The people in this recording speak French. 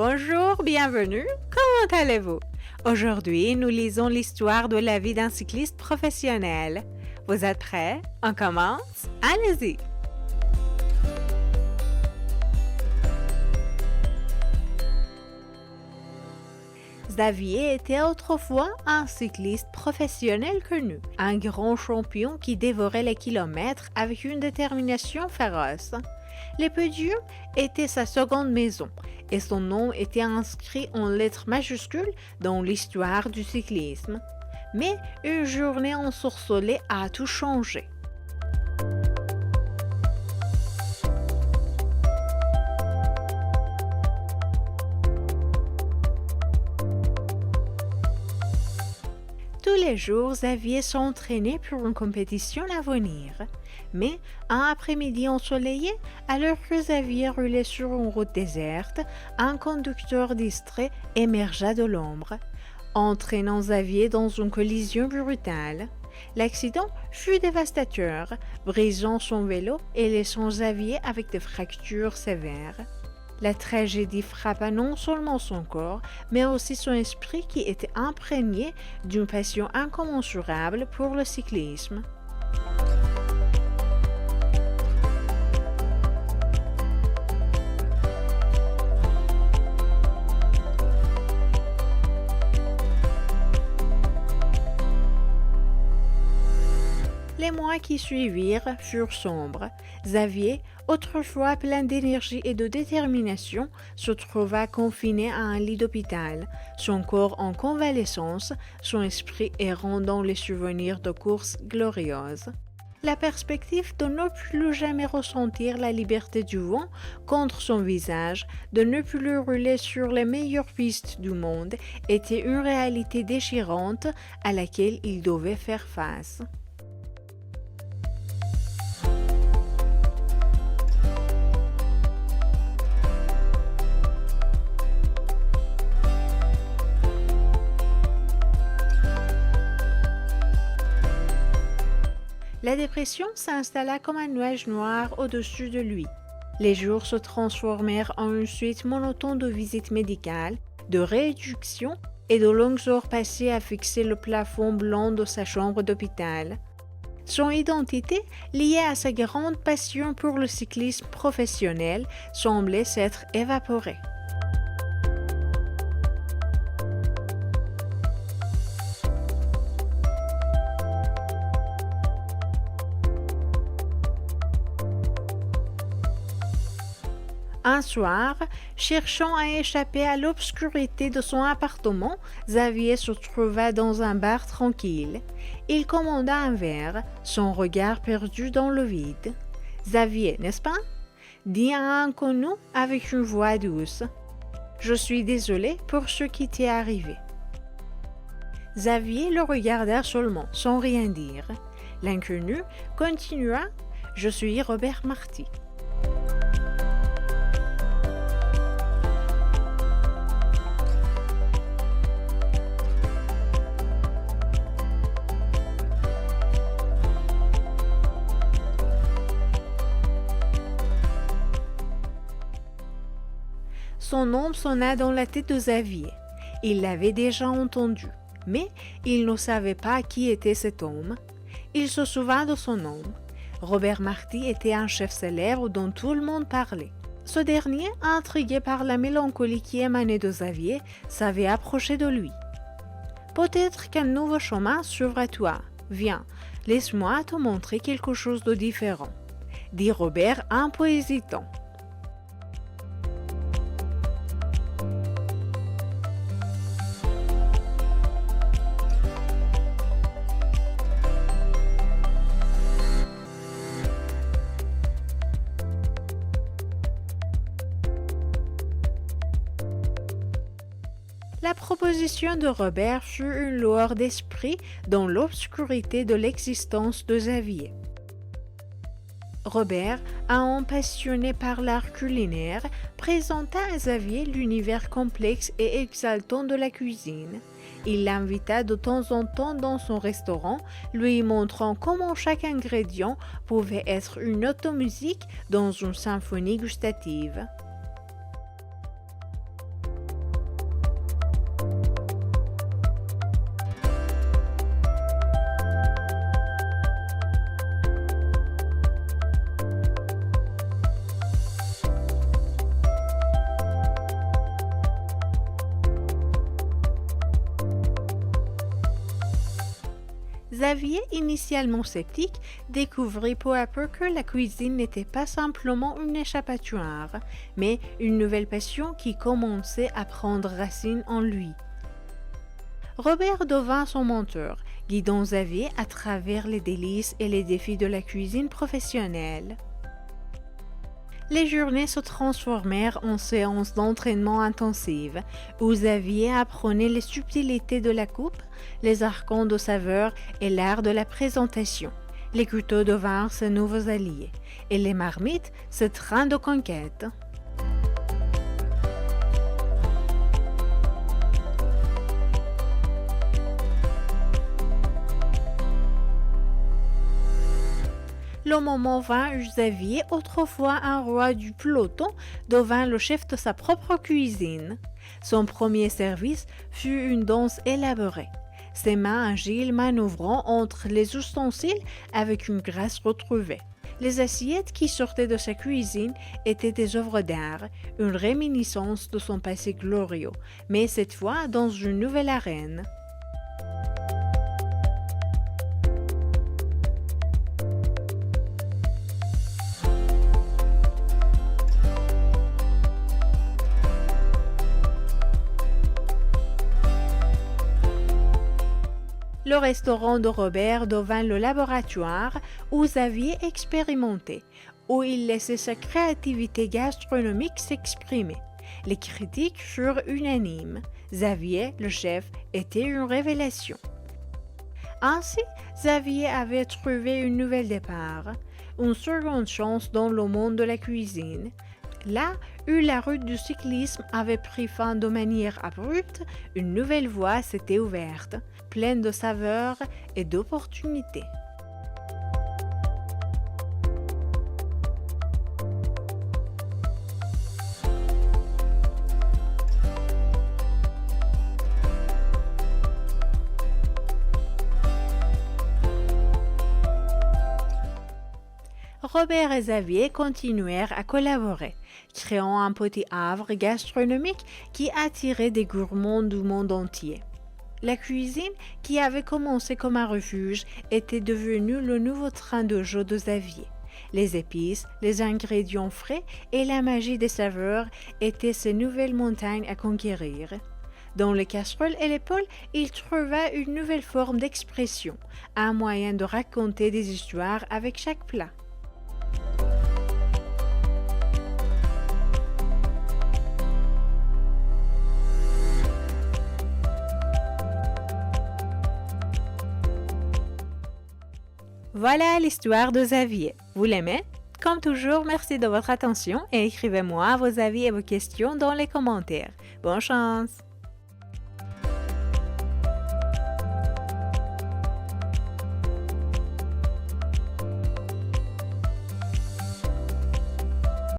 Bonjour, bienvenue. Comment allez-vous? Aujourd'hui, nous lisons l'histoire de la vie d'un cycliste professionnel. Vous êtes prêts? On commence? Allez-y! Xavier était autrefois un cycliste professionnel connu, un grand champion qui dévorait les kilomètres avec une détermination féroce. Les podiums étaient sa seconde maison et son nom était inscrit en lettres majuscules dans l'histoire du cyclisme. Mais une journée ensorcelée a tout changé. Tous les jours, Xavier s'entraînait pour une compétition à venir. Mais un après-midi ensoleillé, alors que Xavier roulait sur une route déserte, un conducteur distrait émergea de l'ombre, entraînant Xavier dans une collision brutale. L'accident fut dévastateur, brisant son vélo et laissant Xavier avec des fractures sévères. La tragédie frappa non seulement son corps, mais aussi son esprit qui était imprégné d'une passion incommensurable pour le cyclisme. Les mois qui suivirent furent sombres. Xavier, autrefois plein d'énergie et de détermination, se trouva confiné à un lit d'hôpital, son corps en convalescence, son esprit errant dans les souvenirs de courses glorieuses. La perspective de ne plus jamais ressentir la liberté du vent contre son visage, de ne plus rouler sur les meilleures pistes du monde, était une réalité déchirante à laquelle il devait faire face. La dépression s'installa comme un nuage noir au-dessus de lui. Les jours se transformèrent en une suite monotone de visites médicales, de rééductions et de longues heures passées à fixer le plafond blanc de sa chambre d'hôpital. Son identité, liée à sa grande passion pour le cyclisme professionnel, semblait s'être évaporée. Un soir, cherchant à échapper à l'obscurité de son appartement, Xavier se trouva dans un bar tranquille. Il commanda un verre, son regard perdu dans le vide. « Xavier, n'est-ce pas ?» dit un inconnu avec une voix douce. « Je suis désolé pour ce qui t'est arrivé. » Xavier le regarda seulement, sans rien dire. L'inconnu continua « Je suis Robert Marty. » Son nom sonna dans la tête de Xavier. Il l'avait déjà entendu, mais il ne savait pas qui était cet homme. Il se souvint de son nom. Robert Marty était un chef célèbre dont tout le monde parlait. Ce dernier, intrigué par la mélancolie qui émanait de Xavier, savait approcher de lui. « Peut-être qu'un nouveau chemin s'ouvre à toi. Viens, laisse-moi te montrer quelque chose de différent, » dit Robert un peu hésitant. La proposition de Robert fut une lueur d'esprit dans l'obscurité de l'existence de Xavier. Robert, un homme passionné par l'art culinaire, présenta à Xavier l'univers complexe et exaltant de la cuisine. Il l'invita de temps en temps dans son restaurant, lui montrant comment chaque ingrédient pouvait être une automusique dans une symphonie gustative. Xavier, initialement sceptique, découvrit peu à peu que la cuisine n'était pas simplement une échappatoire, mais une nouvelle passion qui commençait à prendre racine en lui. Robert devint son mentor, guidant Xavier à travers les délices et les défis de la cuisine professionnelle. Les journées se transformèrent en séances d'entraînement intensives, où Xavier apprenait les subtilités de la coupe, les arcans de saveur et l'art de la présentation. Les couteaux devinrent ses nouveaux alliés, et les marmites ce train de conquête. Le moment vint où Xavier, autrefois un roi du peloton, devint le chef de sa propre cuisine. Son premier service fut une danse élaborée. Ses mains agiles manœuvrant entre les ustensiles avec une grâce retrouvée. Les assiettes qui sortaient de sa cuisine étaient des œuvres d'art, une réminiscence de son passé glorieux, mais cette fois dans une nouvelle arène. Le restaurant de Robert devint le laboratoire où Xavier expérimentait, où il laissait sa créativité gastronomique s'exprimer. Les critiques furent unanimes. Xavier, le chef, était une révélation. Ainsi, Xavier avait trouvé une nouvelle départ, une seconde chance dans le monde de la cuisine. Là où la route du cyclisme avait pris fin de manière abrupte, une nouvelle voie s'était ouverte, pleine de saveurs et d'opportunités. Robert et Xavier continuèrent à collaborer, créant un petit havre gastronomique qui attirait des gourmands du monde entier. La cuisine, qui avait commencé comme un refuge, était devenue le nouveau train de jeu de Xavier. Les épices, les ingrédients frais et la magie des saveurs étaient ces nouvelles montagnes à conquérir. Dans les casseroles et les poêles, il trouva une nouvelle forme d'expression, un moyen de raconter des histoires avec chaque plat. Voilà l'histoire de Xavier. Vous l'aimez? Comme toujours, merci de votre attention et écrivez-moi vos avis et vos questions dans les commentaires. Bonne chance!